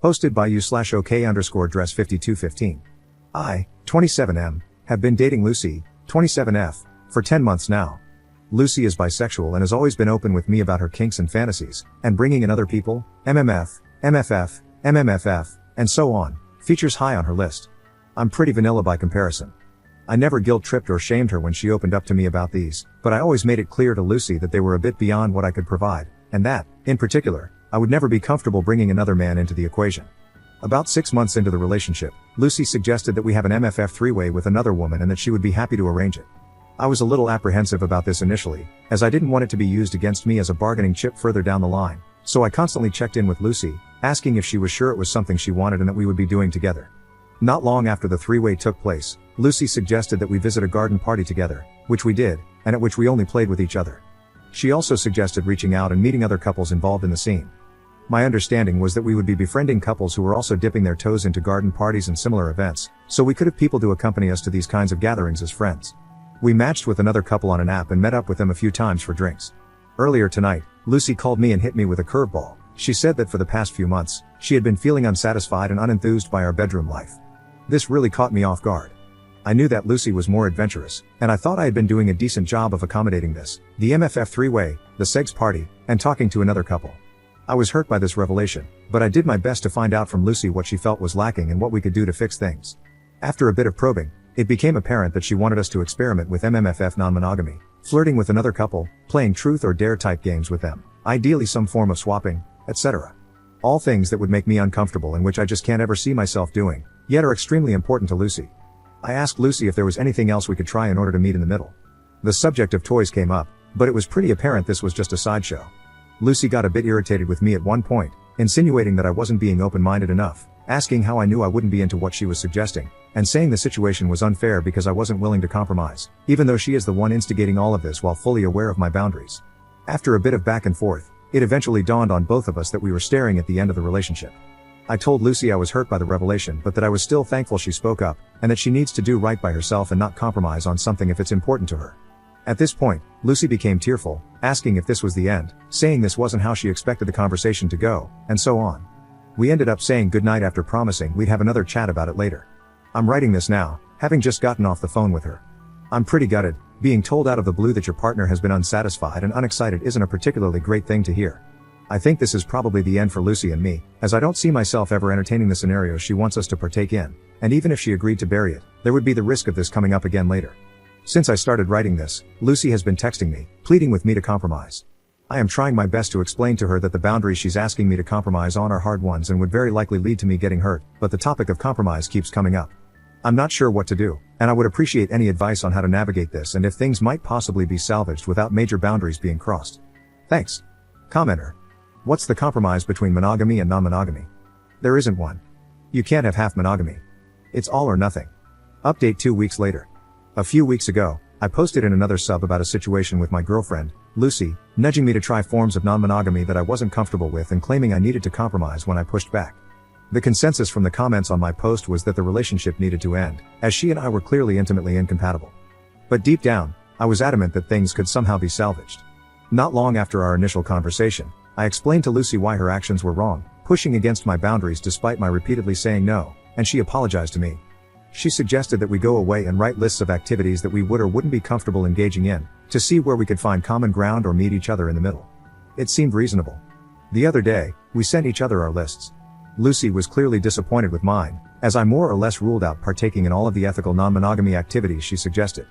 Posted by u/ok_dress5215. I, 27M, have been dating Lucy, 27F, for 10 months now. Lucy is bisexual and has always been open with me about her kinks and fantasies, and bringing in other people, MMF, MFF, MMFF, and so on, features high on her list. I'm pretty vanilla by comparison. I never guilt-tripped or shamed her when she opened up to me about these, but I always made it clear to Lucy that they were a bit beyond what I could provide, and that, in particular, I would never be comfortable bringing another man into the equation. About 6 months into the relationship, Lucy suggested that we have an MFF three-way with another woman and that she would be happy to arrange it. I was a little apprehensive about this initially, as I didn't want it to be used against me as a bargaining chip further down the line, so I constantly checked in with Lucy, asking if she was sure it was something she wanted and that we would be doing together. Not long after the three-way took place, Lucy suggested that we visit a garden party together, which we did, and at which we only played with each other. She also suggested reaching out and meeting other couples involved in the scene. My understanding was that we would be befriending couples who were also dipping their toes into garden parties and similar events, so we could have people to accompany us to these kinds of gatherings as friends. We matched with another couple on an app and met up with them a few times for drinks. Earlier tonight, Lucy called me and hit me with a curveball. She said that for the past few months, she had been feeling unsatisfied and unenthused by our bedroom life. This really caught me off guard. I knew that Lucy was more adventurous, and I thought I had been doing a decent job of accommodating this, the MFF three-way, the sex party, and talking to another couple. I was hurt by this revelation, but I did my best to find out from Lucy what she felt was lacking and what we could do to fix things. After a bit of probing, it became apparent that she wanted us to experiment with MMFF non-monogamy, flirting with another couple, playing truth or dare type games with them, ideally some form of swapping, etc. All things that would make me uncomfortable and which I just can't ever see myself doing, yet are extremely important to Lucy. I asked Lucy if there was anything else we could try in order to meet in the middle. The subject of toys came up, but it was pretty apparent this was just a sideshow. Lucy got a bit irritated with me at one point, insinuating that I wasn't being open-minded enough, asking how I knew I wouldn't be into what she was suggesting, and saying the situation was unfair because I wasn't willing to compromise, even though she is the one instigating all of this while fully aware of my boundaries. After a bit of back and forth, it eventually dawned on both of us that we were staring at the end of the relationship. I told Lucy I was hurt by the revelation but that I was still thankful she spoke up, and that she needs to do right by herself and not compromise on something if it's important to her. At this point, Lucy became tearful, asking if this was the end, saying this wasn't how she expected the conversation to go, and so on. We ended up saying goodnight after promising we'd have another chat about it later. I'm writing this now, having just gotten off the phone with her. I'm pretty gutted. Being told out of the blue that your partner has been unsatisfied and unexcited isn't a particularly great thing to hear. I think this is probably the end for Lucy and me, as I don't see myself ever entertaining the scenario she wants us to partake in, and even if she agreed to bury it, there would be the risk of this coming up again later. Since I started writing this, Lucy has been texting me, pleading with me to compromise. I am trying my best to explain to her that the boundaries she's asking me to compromise on are hard ones and would very likely lead to me getting hurt, but the topic of compromise keeps coming up. I'm not sure what to do, and I would appreciate any advice on how to navigate this and if things might possibly be salvaged without major boundaries being crossed. Thanks. Commenter. What's the compromise between monogamy and non-monogamy? There isn't one. You can't have half monogamy. It's all or nothing. Update 2 weeks later. A few weeks ago, I posted in another sub about a situation with my girlfriend, Lucy, nudging me to try forms of non-monogamy that I wasn't comfortable with and claiming I needed to compromise when I pushed back. The consensus from the comments on my post was that the relationship needed to end, as she and I were clearly intimately incompatible. But deep down, I was adamant that things could somehow be salvaged. Not long after our initial conversation, I explained to Lucy why her actions were wrong, pushing against my boundaries despite my repeatedly saying no, and she apologized to me. She suggested that we go away and write lists of activities that we would or wouldn't be comfortable engaging in, to see where we could find common ground or meet each other in the middle. It seemed reasonable. The other day, we sent each other our lists. Lucy was clearly disappointed with mine, as I more or less ruled out partaking in all of the ethical non-monogamy activities she suggested.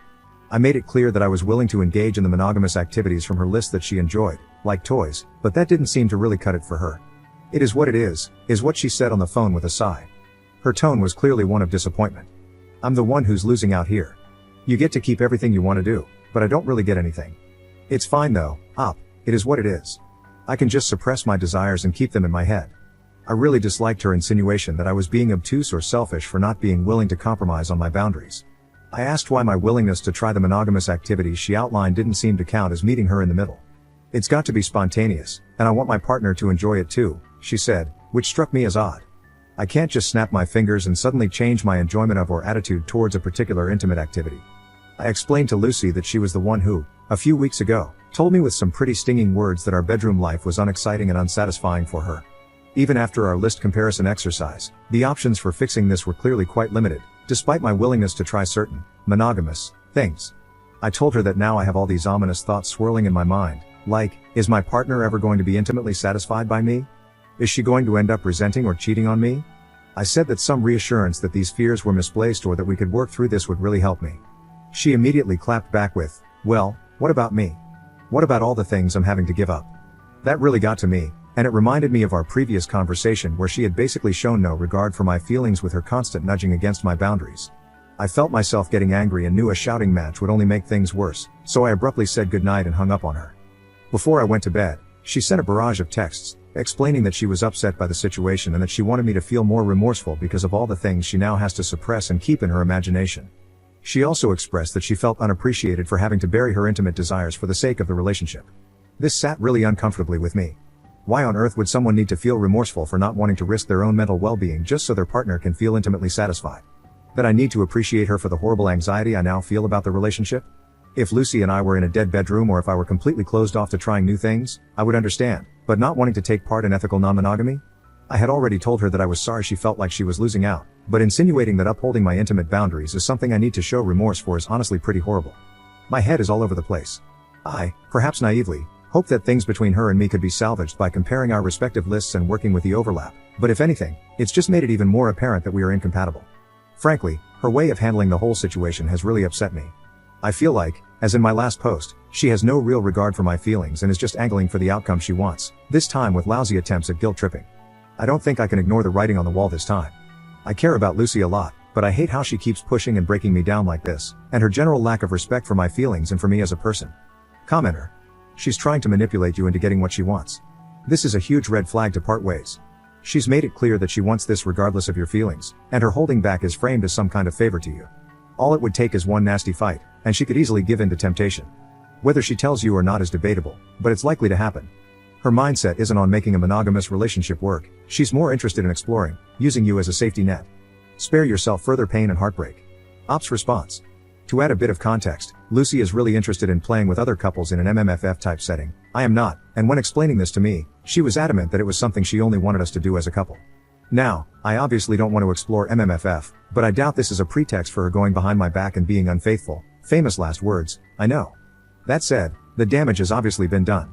I made it clear that I was willing to engage in the monogamous activities from her list that she enjoyed, like toys, but that didn't seem to really cut it for her. It is what it is what she said on the phone with a sigh. Her tone was clearly one of disappointment. I'm the one who's losing out here. You get to keep everything you want to do, but I don't really get anything. It's fine though, it is what it is. I can just suppress my desires and keep them in my head. I really disliked her insinuation that I was being obtuse or selfish for not being willing to compromise on my boundaries. I asked why my willingness to try the monogamous activities she outlined didn't seem to count as meeting her in the middle. It's got to be spontaneous, and I want my partner to enjoy it too, she said, which struck me as odd. I can't just snap my fingers and suddenly change my enjoyment of or attitude towards a particular intimate activity. I explained to Lucy that she was the one who, a few weeks ago, told me with some pretty stinging words that our bedroom life was unexciting and unsatisfying for her. Even after our list comparison exercise, the options for fixing this were clearly quite limited, despite my willingness to try certain, monogamous, things. I told her that now I have all these ominous thoughts swirling in my mind, like, is my partner ever going to be intimately satisfied by me? Is she going to end up resenting or cheating on me? I said that some reassurance that these fears were misplaced or that we could work through this would really help me. She immediately clapped back with, well, what about me? What about all the things I'm having to give up? That really got to me, and it reminded me of our previous conversation where she had basically shown no regard for my feelings with her constant nudging against my boundaries. I felt myself getting angry and knew a shouting match would only make things worse, so I abruptly said goodnight and hung up on her. Before I went to bed, she sent a barrage of texts, explaining that she was upset by the situation and that she wanted me to feel more remorseful because of all the things she now has to suppress and keep in her imagination. She also expressed that she felt unappreciated for having to bury her intimate desires for the sake of the relationship. This sat really uncomfortably with me. Why on earth would someone need to feel remorseful for not wanting to risk their own mental well-being just so their partner can feel intimately satisfied? That I need to appreciate her for the horrible anxiety I now feel about the relationship? If Lucy and I were in a dead bedroom or if I were completely closed off to trying new things, I would understand, but not wanting to take part in ethical non-monogamy? I had already told her that I was sorry she felt like she was losing out, but insinuating that upholding my intimate boundaries is something I need to show remorse for is honestly pretty horrible. My head is all over the place. I, perhaps naively, hoped that things between her and me could be salvaged by comparing our respective lists and working with the overlap, but if anything, it's just made it even more apparent that we are incompatible. Frankly, her way of handling the whole situation has really upset me. I feel like, as in my last post, she has no real regard for my feelings and is just angling for the outcome she wants, this time with lousy attempts at guilt tripping. I don't think I can ignore the writing on the wall this time. I care about Lucy a lot, but I hate how she keeps pushing and breaking me down like this, and her general lack of respect for my feelings and for me as a person. Commenter. She's trying to manipulate you into getting what she wants. This is a huge red flag to part ways. She's made it clear that she wants this regardless of your feelings, and her holding back is framed as some kind of favor to you. All it would take is one nasty fight, and she could easily give in to temptation. Whether she tells you or not is debatable, but it's likely to happen. Her mindset isn't on making a monogamous relationship work, she's more interested in exploring, using you as a safety net. Spare yourself further pain and heartbreak. Ops response. To add a bit of context, Lucy is really interested in playing with other couples in an MMFF type setting. I am not, and when explaining this to me, she was adamant that it was something she only wanted us to do as a couple. Now, I obviously don't want to explore MMFF, but I doubt this is a pretext for her going behind my back and being unfaithful. Famous last words, I know. That said, the damage has obviously been done.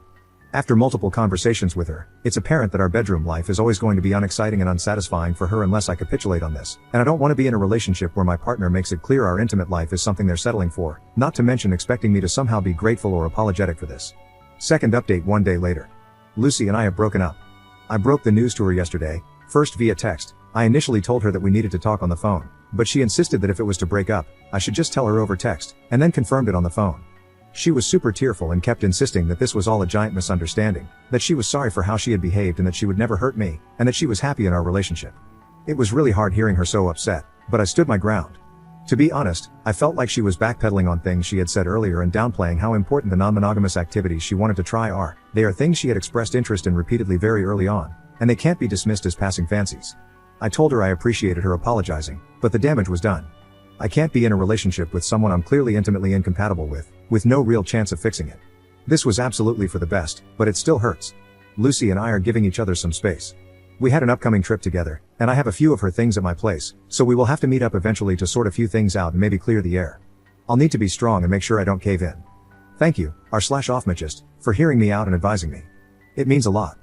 After multiple conversations with her, it's apparent that our bedroom life is always going to be unexciting and unsatisfying for her unless I capitulate on this, and I don't want to be in a relationship where my partner makes it clear our intimate life is something they're settling for, not to mention expecting me to somehow be grateful or apologetic for this. Second update 1 day later. Lucy and I have broken up. I broke the news to her yesterday, first via text. I initially told her that we needed to talk on the phone, but she insisted that if it was to break up, I should just tell her over text, and then confirmed it on the phone. She was super tearful and kept insisting that this was all a giant misunderstanding, that she was sorry for how she had behaved and that she would never hurt me, and that she was happy in our relationship. It was really hard hearing her so upset, but I stood my ground. To be honest, I felt like she was backpedaling on things she had said earlier and downplaying how important the non-monogamous activities she wanted to try are. They are things she had expressed interest in repeatedly very early on, and they can't be dismissed as passing fancies. I told her I appreciated her apologizing, but the damage was done. I can't be in a relationship with someone I'm clearly intimately incompatible with no real chance of fixing it. This was absolutely for the best, but it still hurts. Lucy and I are giving each other some space. We had an upcoming trip together, and I have a few of her things at my place, so we will have to meet up eventually to sort a few things out and maybe clear the air. I'll need to be strong and make sure I don't cave in. Thank you, r/offmachist, for hearing me out and advising me. It means a lot.